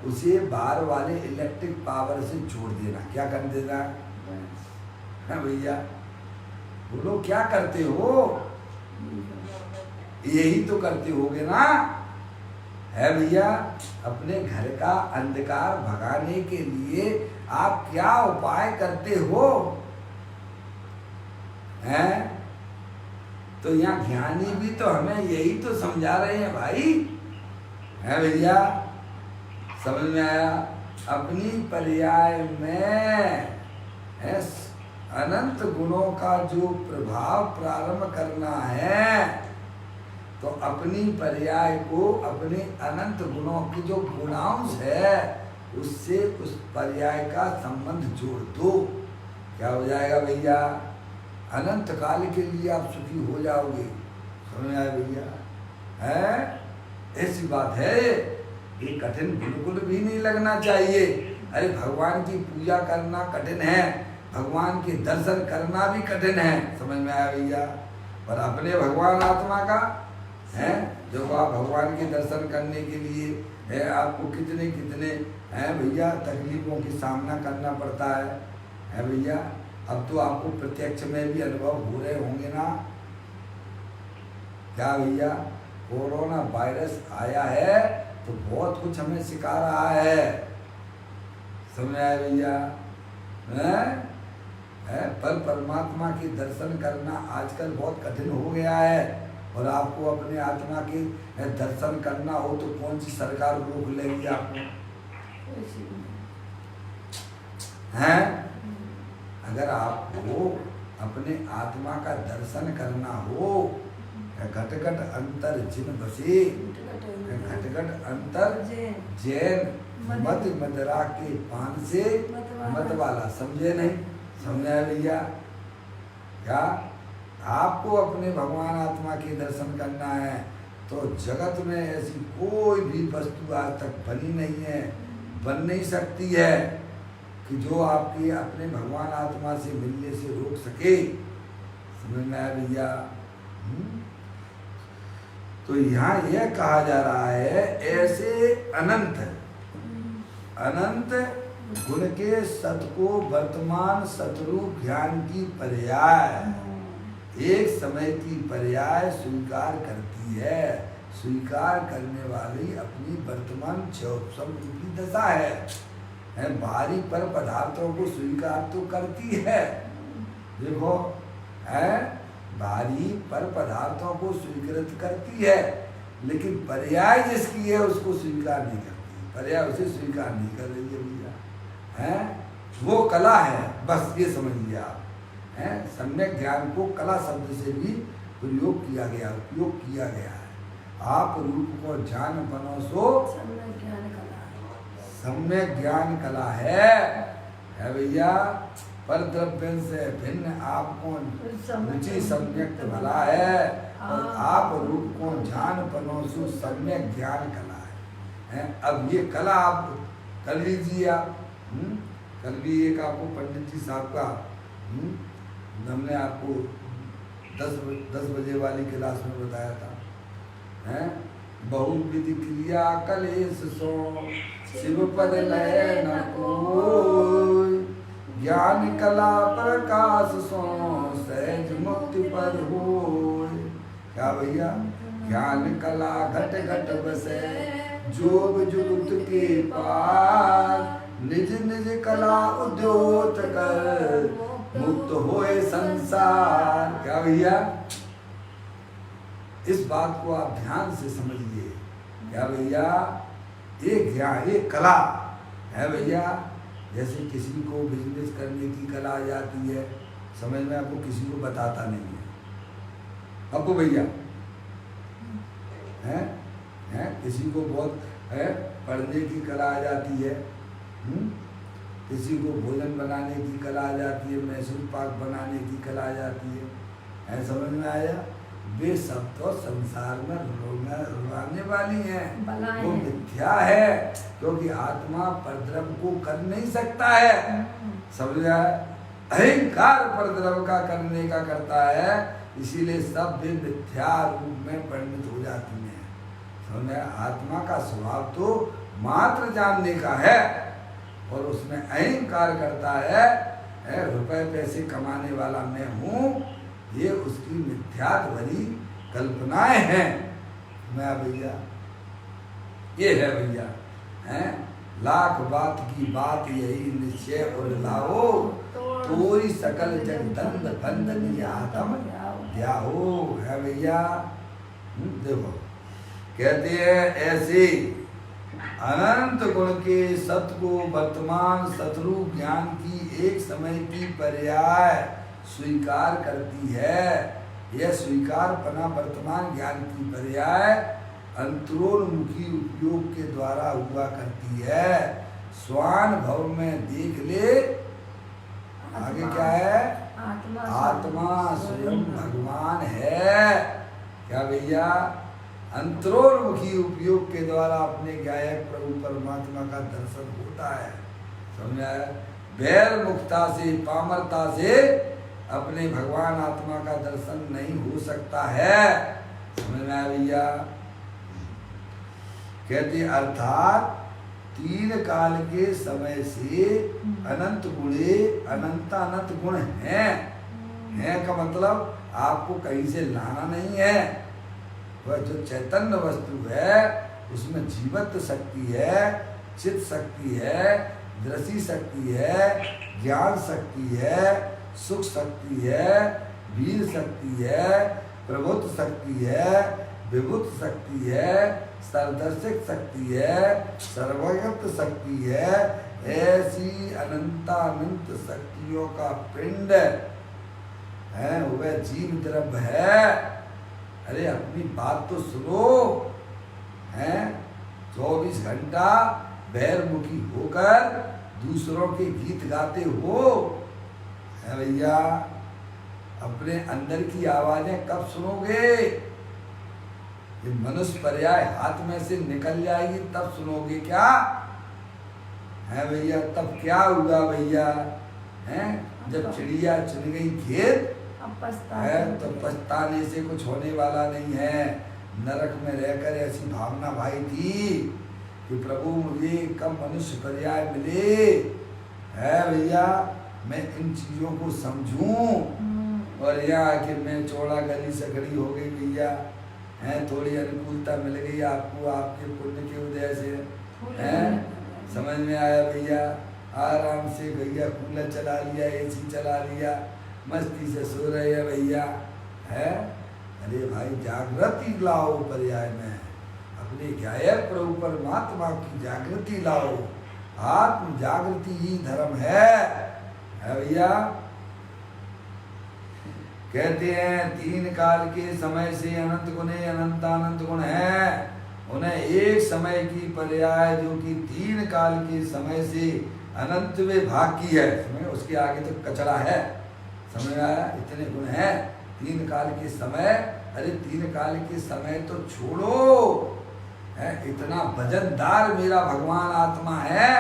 उसे बाहर वाले इलेक्ट्रिक पावर से जोड़ देना। क्या कर देना है भैया? बोलो क्या करते हो? यही तो करते होगे ना, है भैया? अपने घर का अंधकार भगाने के लिए आप क्या उपाय करते हो? हैं? तो यहाँ ज्ञानी भी तो हमें यही तो समझा रहे हैं भाई, है भैया? समझ में आया? अपनी पर्याय में अनंत गुणों का जो प्रभाव प्रारंभ करना है, तो अपनी पर्याय को अपने अनंत गुणों की जो गुणांश है उससे उस पर्याय का संबंध जोड़ दो। क्या हो जाएगा भैया? अनंत काल के लिए आप सुखी हो जाओगे। समझ में आया भैया? है, ऐसी बात है। ये कठिन बिल्कुल भी नहीं लगना चाहिए। अरे भगवान की पूजा करना कठिन है, भगवान के दर्शन करना भी कठिन है। समझ में आया भैया? पर अपने भगवान आत्मा का है, जो आप भगवान के दर्शन करने के लिए है, आपको कितने कितने हैं भैया तकलीफों की सामना करना पड़ता है भैया? अब तो आपको प्रत्यक्ष में भी अनुभव हो रहे होंगे ना? क्या भैया? कोरोना वायरस आया है तो बहुत कुछ हमें सिखा रहा है। समझ आया भैया? पर परमात्मा के दर्शन करना आजकल बहुत कठिन हो गया है। और आपको अपने आत्मा के दर्शन करना हो तो कौन सी सरकार रोक लेगी आपको? हैं? अगर आपको अपने आत्मा का दर्शन करना हो, घट घट अंतर जिन बसे, घट घट अंतर जैन मत मदरा के पान से मत वाला। समझे नहीं? समझा भैया? क्या आपको अपने भगवान आत्मा के दर्शन करना है तो जगत में ऐसी कोई भी वस्तु आज तक बनी नहीं है, बन नहीं सकती है कि जो आपके अपने भगवान आत्मा से मिलने से रोक सके। समझ में आया भैया? तो यहाँ यह कहा जा रहा है, ऐसे अनंत अनंत गुण के सत को वर्तमान सतरूप ज्ञान की पर्याय एक समय की पर्याय स्वीकार करती है। स्वीकार करने वाली अपनी वर्तमान रूपी दशा है। बाहरी पर पदार्थों को स्वीकार तो करती है, देखो है, बाहरी पर पदार्थों को स्वीकृत करती है, लेकिन पर्याय जिसकी है उसको स्वीकार नहीं करती। पर्याय उसे स्वीकार नहीं कर रही है भैया, है? वो कला है, बस ये समझिए आप। है, सम्यक ज्ञान को कला शब्द से भी प्रयोग किया गया, उपयोग किया गया है। आप रूप को जान बनो सो सम्यक ज्ञान कला है भैया। पर द्रव्य से भिन्न आपको रुचि सम्यक भला है, और आप रूप को जान बनो सो सम्यक ज्ञान कला है। अब ये कला आप कर लीजिए। आप कल भी एक आपको पंडित जी साहब का हमने आपको 10 बजे वाली क्लास में बताया था, हैं? बहुविधि क्रिया कलेश सो शिव पद लय न कोई, ज्ञान कला प्रकाश सो सहज मुक्ति पद होय। क्या भैया? ज्ञान कला घट घट बसे जोग जुगत के पार, निज निज कला उद्योत कर मुक्त होए संसार। क्या भैया? इस बात को आप ध्यान से समझिए। क्या भैया? ये ज्ञान, ये कला है भैया। जैसे किसी को बिजनेस करने की कला आ जाती है, समझ में आपको किसी को बताता नहीं है आपको भैया, है? किसी को बहुत है पढ़ने की कला आ जाती है, किसी को भोजन बनाने की कला आ जाती है, मैसूर पाक बनाने की कला आ जाती है। समझ में आया? वे सब तो संसार में रुलाने वाली हैं, वो मिथ्या है, क्योंकि आत्मा परद्रव को कर नहीं सकता है। समझा? अहंकार परद्रव का करने का करता है, इसीलिए सब वे मिथ्या रूप में परिणत हो जाती हैं। समझा? आत्मा का स्वभाव तो मात्र जानने का है, और उसमें अहंकार करता है, रुपए पैसे कमाने वाला मैं हूँ, ये उसकी मिथ्यात्व भरी कल्पनाएं हैं। मैं भैया ये है भैया, हैं? लाख बात की बात यही निश्चय और लाओ, तोरी सकल जगदंड बंद नियातम ध्याहो है भैया। देखो कहते हैं ऐसे अनंत गुण के सत्य को वर्तमान सतरूप ज्ञान की एक समय की पर्याय स्वीकार करती है। यह स्वीकार पना वर्तमान ज्ञान की पर्याय अंतरोन्मुखी उपयोग के द्वारा हुआ करती है। स्वानुभव में देख ले, आगे क्या है? आत्मा स्वयं भगवान है। क्या भैया? अंतरोन्मुखी उपयोग के द्वारा अपने गायक प्रभु परमात्मा का दर्शन होता है। समझ आया? बैर मुक्ता से, पामरता से अपने भगवान आत्मा का दर्शन नहीं हो सकता है। समझ में आया भैया? कहते अर्थात तीन काल के समय से अनंत गुणे अनंत गुण हैं का मतलब आपको कहीं से लाना नहीं है। वह जो चैतन्य वस्तु है उसमें जीवत्व शक्ति है, चित्त शक्ति है, दृष्टि शक्ति है, ज्ञान शक्ति है, सुख शक्ति है, वीर शक्ति है, प्रभुत्व शक्ति है, विभुत शक्ति है, सर्वदर्शक शक्ति है, सर्वगत शक्ति है। ऐसी अनंत शक्तियों का पिंड है, वह जीव द्रव्य है। अरे अपनी बात तो सुनो, हैं? 24 घंटा बैरमुखी होकर दूसरों के गीत गाते हो, है भैया? अपने अंदर की आवाजें कब सुनोगे? ये मनुष्य पर्याय हाथ में से निकल जाएगी तब सुनोगे क्या? है भैया? तब क्या हुआ भैया? हैं? जब चिड़िया चुन गई खेत है तो पछताने से कुछ होने वाला नहीं है। नरक में रहकर ऐसी भावना भाई थी कि प्रभु मुझे कब मनुष्य पर्याय मिले, है भैया? मैं इन चीजों को समझूं। और यहाँ आके मैं चौड़ा गली सकड़ी हो गई भैया, हैं? थोड़ी अनुकूलता मिल गई आपको आपके पुण्य के उदय से, हैं? समझ में आया भैया? आराम से भैया कूलर चला लिया, एसी चला लिया, मस्ती से सो रहे हैं भैया, है? अरे भाई जागृति लाओ पर्याय में, अपने गायक प्रभु परमात्मा की जागृति लाओ। आत्म जागृति ही धर्म है भैया? कहते हैं तीन काल के समय से अनंत गुणे अनंत गुण है। उन्हें एक समय की पर्याय जो कि तीन काल के समय से अनंतवें भाग की है, समझ? उसके आगे तो कचरा है। समझ में आया? इतने गुण हैं तीन काल के समय। अरे तीन काल के समय तो छोड़ो, है? इतना वजनदार मेरा भगवान आत्मा है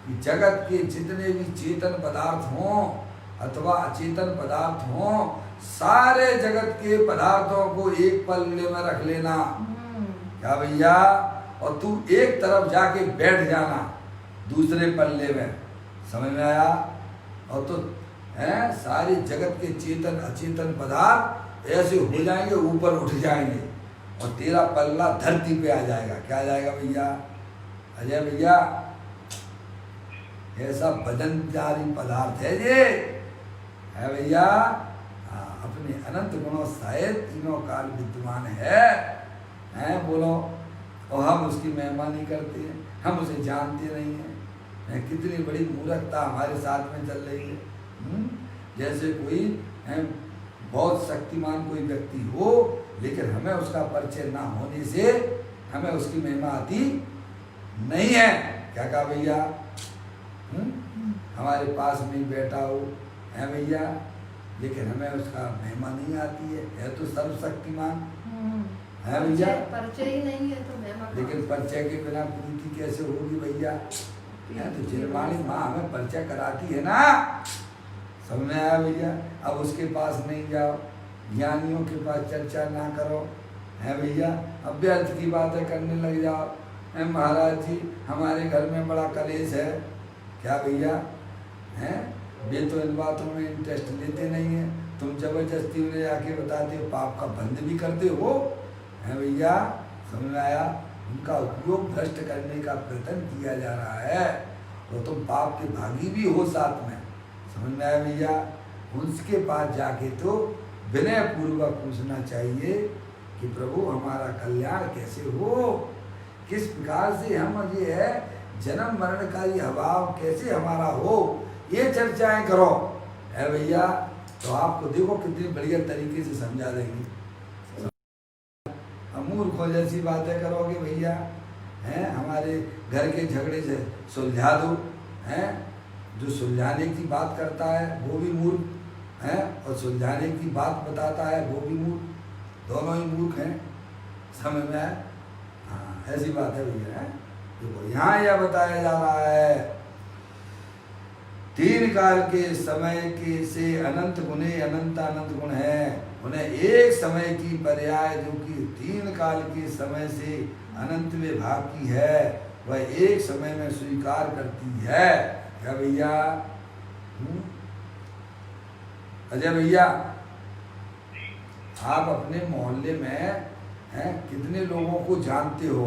कि जगत के जितने भी चेतन पदार्थ हों अथवा अचेतन पदार्थ हों, सारे जगत के पदार्थों को एक पल्ले में रख लेना। क्या भैया? और तू एक तरफ जाके बैठ जाना दूसरे पल्ले में। समझ में आया? और तो है सारे जगत के चेतन अचेतन पदार्थ ऐसे हो जाएंगे, ऊपर उठ जाएंगे और तेरा पल्ला धरती पे आ जाएगा। क्या आ जाएगा भैया? अजय भैया, ऐसा वजनदारी पदार्थ है ये, है भैया? अपने अनंत गुणों सहित तीनों काल विद्यमान है बोलो। और हम उसकी महिमा नहीं करते हैं, हम उसे जानते नहीं हैं। कितनी बड़ी मूर्खता हमारे साथ में चल रही है। जैसे कोई बहुत शक्तिमान कोई व्यक्ति हो, लेकिन हमें उसका परिचय ना होने से हमें उसकी महिमा आती नहीं है। क्या कहा भैया? हमारे पास में बैठा हो, है भैया, लेकिन हमें उसका महिमा नहीं आती है तो सर्वशक्तिमान है भैया। परिचय ही नहीं है तो महिमा, लेकिन परिचय के बिना प्रीति कैसे होगी भैया? तो जिरवाणी माँ हमें परिचय कराती है ना। समझ में आया भैया? अब उसके पास नहीं जाओ, ज्ञानियों के पास चर्चा ना करो, है भैया? अब व्यर्थ की बातें करने लग जाओ। महाराज जी हमारे घर में बड़ा कलेश है। क्या भैया? हैं? वे तो इन बातों में इंटरेस्ट लेते नहीं है, तुम जबरदस्ती उन्हें आके बताते हो, पाप का बंद भी करते हो, है भैया? समझ में आया? उनका उपयोग भ्रष्ट करने का प्रयत्न किया जा रहा है, तो तुम पाप के भागी भी हो साथ में। समझ में आया भैया? उसके पास जाके तो विनय पूर्वक पूछना चाहिए कि प्रभु हमारा कल्याण कैसे हो, किस प्रकार से हम ये है जन्म मरण का ये अभाव कैसे हमारा हो, ये चर्चाएं करो है भैया। तो आपको देखो कितनी बढ़िया तरीके से समझा देंगे। मूर्खों जैसी बातें करोगे भैया, हैं हमारे घर के झगड़े से सुलझा दो, हैं जो सुलझाने की बात करता है वो भी मूर्ख है और सुलझाने की बात बताता है वो भी मूर्ख, दोनों ही मूर्ख हैं। समझ में आया? हाँ ऐसी बात है भैया। देखो यहाँ यह बताया जा रहा है, तीन काल के समय के से अनंत गुणे अनंत अनंत गुण है, उन्हें एक समय की पर्याय जो कि तीन काल के समय से अनंत में भाग की है वह एक समय में स्वीकार करती है। क्या भैया? अजय भैया, आप अपने मोहल्ले में हैं कितने लोगों को जानते हो?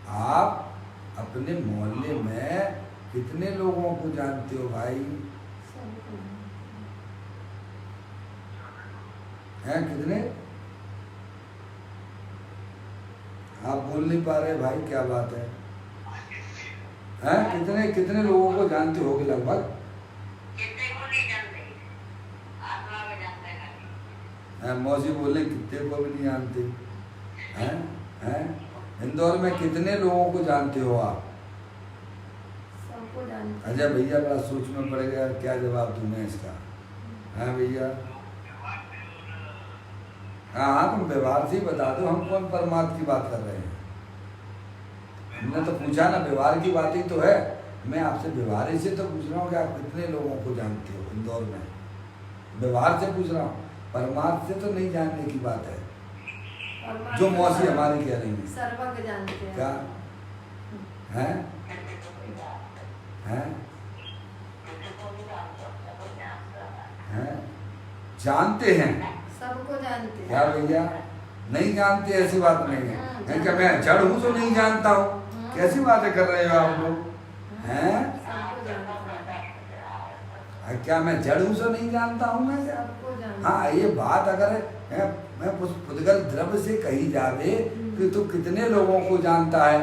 आप अपने मोहल्ले में कितने लोगों को जानते हो भाई? हैं कितने? आप बोल नहीं पा रहे भाई, क्या बात है? हैं कितने कितने लोगों को जानते होगे लगभग? कितने को नहीं जानते, आत्मा में जानते हैं। मौसी बोले कितने को भी नहीं जानते हैं? हैं इंदौर में कितने लोगों को जानते हो आप? सबको जानते। अजय भैया बड़ा सोच में पड़ गया, क्या जवाब दूं मैं इसका? हैं भैया? हाँ तुम व्यवहार से ही बता दो, हम कौन परमात्मा की बात कर रहे हैं? हमने तो पूछा ना, व्यवहार की बात ही तो है। मैं आपसे व्यवहार ही से तो पूछ रहा हूँ कि आप कितने लोगों को जानते हो इंदौर में, व्यवहार से पूछ रहा हूँ, परमात्मा से तो नहीं जानने की बात है जो मौसी हमारी कह रही है। सर्वज्ञ जानते हैं। क्या है? हैं? हैं? जानते हैं, सबको जानते हैं। क्या भैया? नहीं जानते ऐसी बात नहीं है। क्या मैं जड़ हूँ तो नहीं जानता हूँ? कैसी बातें कर रहे हो आप लोग? हैं? सबको जानते हैं। क्या मैं जड़ हूँ तो नहीं जानता हूँ मैं? सबको जानते हैं। हाँ ये बात अगर मैं पुद्गल द्रव्य से कही जावे कि तू कितने लोगों को जानता है,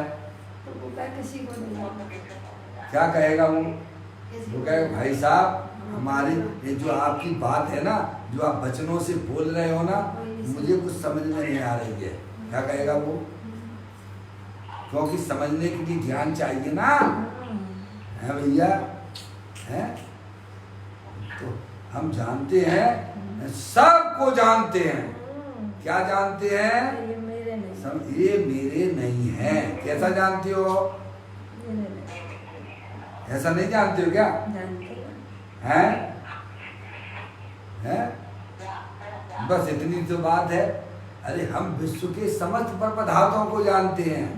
तो वो क्या किसी को नहीं जानता। क्या कहेगा वो? किसी वो को कहेगा नहीं। भाई साहब हमारी ये जो आपकी बात है ना, जो आप वचनों से बोल रहे हो ना, मुझे कुछ समझ में नहीं आ रही है। क्या कहेगा वो? क्योंकि समझने के लिए ज्ञान चाहिए ना, है भैया? हैं? तो हम जानते हैं, सबको जानते हैं। क्या जानते हैं? ये मेरे नहीं। सब ये मेरे नहीं है। कैसा जानते हो? मेरे नहीं। ऐसा नहीं जानते हो क्या? जानते हैं? हैं? बस इतनी तो बात है। अरे हम विश्व के समस्त पर पदार्थों को जानते हैं।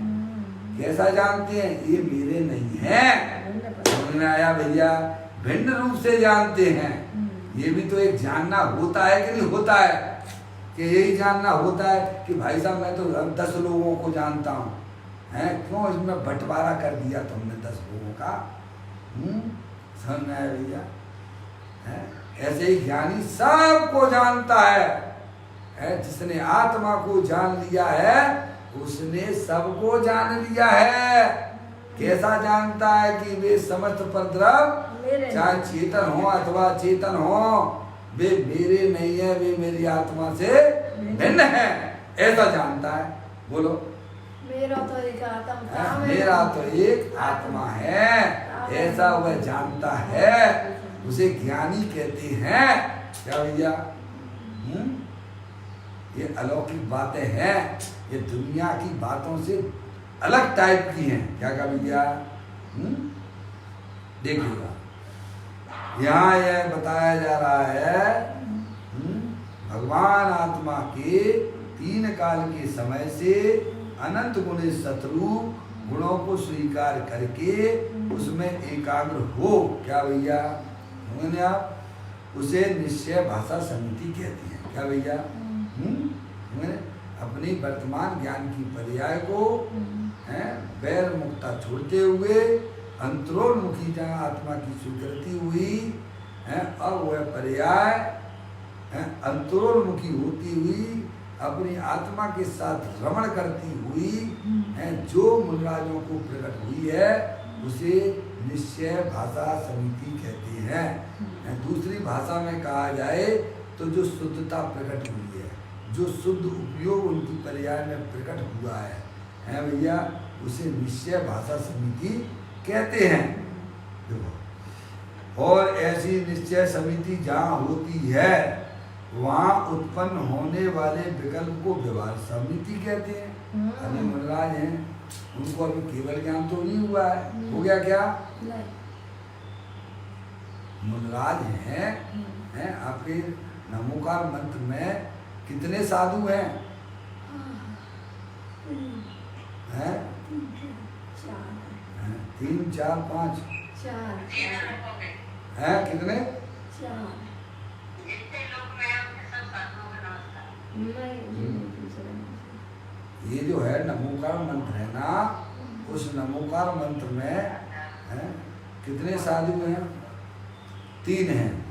कैसा जानते हैं? ये मेरे नहीं है। समझ में आया भैया? भिन्न रूप से जानते हैं। ये भी तो एक जानना होता है कि नहीं होता है? कि यही जानना होता है कि भाई साहब मैं तो 10 लोगों को जानता हूँ, हैं? क्यों इसमें बंटवारा कर दिया तुमने 10 लोगों का? समझ में आया भैया? ऐसे ही ज्ञानी सबको जानता है। जिसने आत्मा को जान लिया है उसने सबको जान लिया है। कैसा जानता है? कि वे समस्त परद्रव्य चाहे चेतन हो अथवा चेतन हो, वे मेरे नहीं है, वे मेरी आत्मा से भिन्न है, ऐसा जानता है। बोलो। मेरा तो एक आत्मा है। मेरा तो एक आत्मा है, ऐसा वह जानता है, उसे ज्ञानी कहते हैं। क्या भैया? ये अलौकिक बातें हैं, ये दुनिया की बातों से अलग टाइप की हैं। क्या कहा भैया? देखिएगा यहाँ यह बताया जा रहा है, भगवान आत्मा के 3 काल के समय से अनंत गुणे शत्रु गुणों को स्वीकार करके उसमें एकाग्र हो। क्या भैया? होंगे आप? उसे निश्चय भाषा समिति कहती है। क्या भैया? अपनी वर्तमान ज्ञान की पर्याय को वैर मुक्ता छोड़ते हुए अंतरोन्मुखी जहाँ आत्मा की स्वीकृति हुई है, अब वह पर्याय अंतरोन्मुखी होती हुई अपनी आत्मा के साथ रमण करती हुई है, जो मुनिराजों को प्रकट हुई है उसे निश्चय भाषा समिति कहते हैं। दूसरी भाषा में कहा जाए तो जो शुद्धता प्रकट हुई है, जो शुद्ध उपयोग उनकी पर्याय में प्रकट हुआ है भैया, उसे निश्चय भाषा समिति कहते हैं। देखो, और ऐसी निश्चय समिति जहाँ होती है वहाँ उत्पन्न होने वाले विकल्प को व्यवहार समिति कहते हैं। अभी मुनिराज हैं, उनको अभी केवल ज्ञान तो नहीं हुआ है, हो गया क्या? मुनिराज हैं आपके नमोकार मंत्र में कितने साधु हैं? 3 4 5 हैं, कितने? 4। जितने लोग में हैं उनके सब साधुओं को नमस्कार। ये जो है नमोकार मंत्र है ना, उस नमोकार मंत्र में कितने साधु हैं? 3 हैं,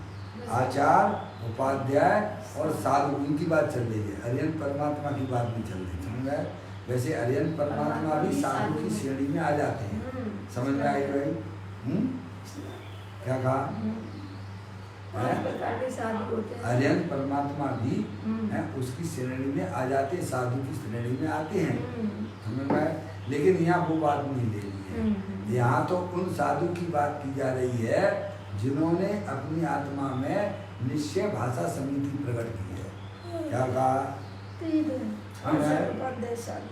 आचार्य, उपाध्याय और साधु। उनकी बात चल रही है, अरिहंत परमात्मा की बात नहीं चल रही, समझ गए? वैसे अरिहंत परमात्मा भी साधु की श्रेणी में आ जाते हैं, समझ में आई भाई? क्या कहा? अरिहंत परमात्मा भी है उसकी श्रेणी में आ जाते, साधु की श्रेणी में आते हैं, समझ में आए? लेकिन यहाँ वो बात नहीं ले रही है, यहाँ तो उन साधु की बात की जा रही है जिन्होंने अपनी आत्मा में निश्चय भाषा समिति प्रकट की है। क्या कहा?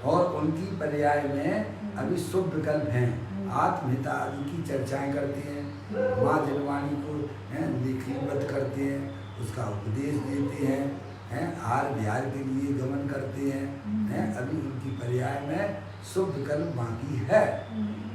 और उनकी पर्याय में अभी शुभ विकल्प हैं, आत्महिता आदि की चर्चाएं करते हैं, माँ जनवाणी को लिखिबद्ध करते हैं, उसका उपदेश देते हैं, हार विहार के लिए गमन करते हैं, अभी उनकी पर्याय में शुभ विकल्प बाकी है।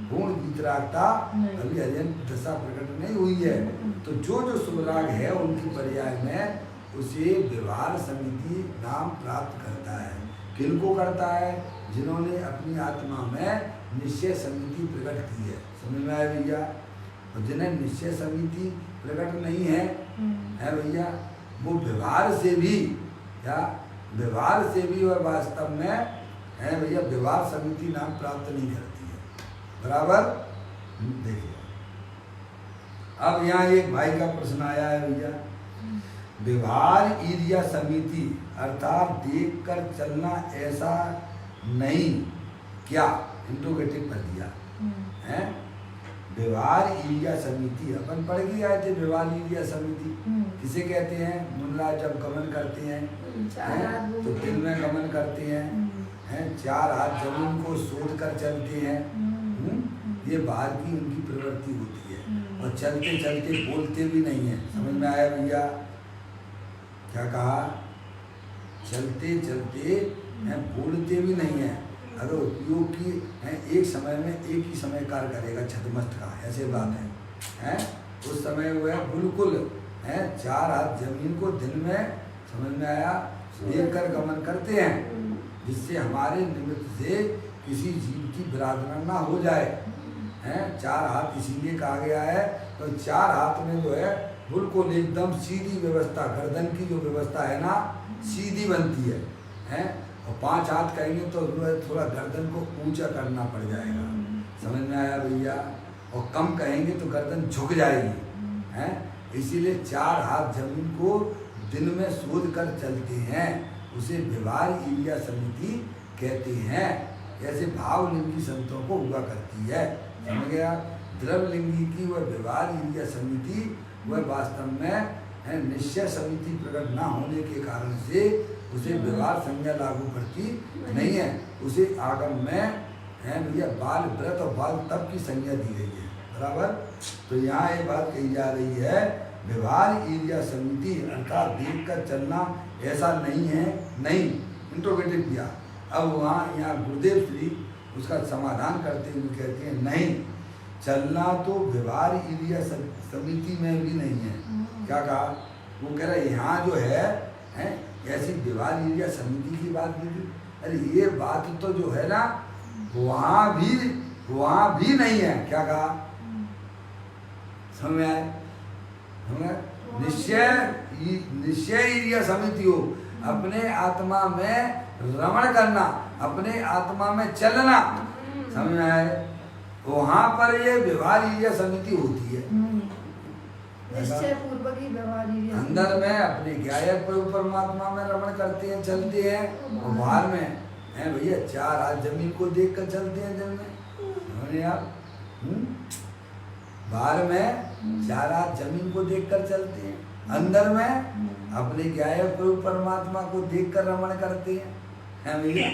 पूर्ण वितरागता अभी अरिहंत दशा प्रकट नहीं हुई है, तो जो जो शुभराग है उनकी पर्याय में उसे व्यवहार समिति नाम प्राप्त करता है। किनको करता है? जिन्होंने अपनी आत्मा में निश्चय समिति प्रकट की है, समझ में आया भैया? और जिन्हें निश्चय समिति प्रकट नहीं है भैया, वो व्यवहार से भी और वास्तव में है भैया व्यवहार समिति नाम प्राप्त नहीं करती है, बराबर? देखिए, अब यहाँ एक भाई का प्रश्न आया है भैया, व्यवहार ईर्या समिति अर्थात देखकर चलना ऐसा नहीं क्या? इंट्रोगेटिव कर दिया है। व्यवहार ईर्या समिति अपन पढ़ के आए थे, व्यवहार ईर्या समिति किसे कहते हैं? मुनिराज जब गमन करते हैं तो दिन में गमन करते हैं, 4 हाथ जमीन को शोध कर चलते हैं, ये बाहर की उनकी प्रवृत्ति होती है, और चलते चलते बोलते भी नहीं है, समझ में आया भैया? क्या कहा? चलते चलते बोलते भी नहीं है, अगर उपयोग की एक समय में एक ही समय कार्य करेगा छतमस्त का, ऐसे बात है उस समय वो है बिल्कुल 4 हाथ जमीन को दिन में, समझ में आया, देखकर गमन करते हैं, जिससे हमारे निमित्त से किसी जीव की विराधना ना हो जाए। 4 हाथ इसीलिए कहा गया है, तो 4 हाथ में जो है बिल्कुल एकदम सीधी व्यवस्था, गर्दन की जो व्यवस्था है ना सीधी बनती है, और 5 हाथ कहेंगे तो थोड़ा गर्दन को ऊंचा करना पड़ जाएगा, समझ में आया भैया? और कम कहेंगे तो गर्दन झुक जाएगी, इसीलिए 4 हाथ जमीन को दिन में शोध कर चलते हैं, उसे व्यवहार ईर्या समिति कहते हैं। ऐसे भावलिंगी संतों को हुआ करती है, समझ गया? द्रवलिंगी की वह व्यवहार ईर्या समिति वह वास्तव में निश्चय समिति प्रकट न होने के कारण से उसे व्यवहार संज्ञा लागू करती नहीं है, उसे आगम में भैया बाल व्रत और बाल तप की संज्ञा दी गई है, बराबर? तो यहाँ ये बात कही जा रही है, व्यवहार ईर्या समिति अर्थात देख कर चलना ऐसा नहीं है, नहीं, इंट्रोगेटिव किया। अब वहाँ यहाँ गुरुदेव श्री उसका समाधान करते हुए कहते हैं नहीं, चलना तो व्यवहार ईर्या समिति में भी नहीं है। क्या कहा? वो कह रहा है यहाँ जो है ऐसी व्यवहार ईर्या समिति की बात की थी, अरे ये बात तो जो है ना वहाँ भी नहीं है। क्या कहा? समझ में आए? निश्चय ईर्ष्या समिति हो, अपने आत्मा में रमण करना, अपने आत्मा में चलना। समझ में आए? वहाँ पर ये व्यवहार ईर्ष्या समिति होती है। निश्चय पूर्वक ही व्यवहार ईर्ष्या अंदर में अपने ज्ञायक प्रभु परमात्मा में रमण करते हैं, चलते हैं, और बाहर में है भैया चार हाथ जमीन को देख कर चलते हैं दिल में। समझे आप? बाहर में चार हाथ जमीन को देख कर चलते हैं, अंदर में अपने ज्ञायक प्रभु परमात्मा को देख कर रमण करते हैं। है भैया?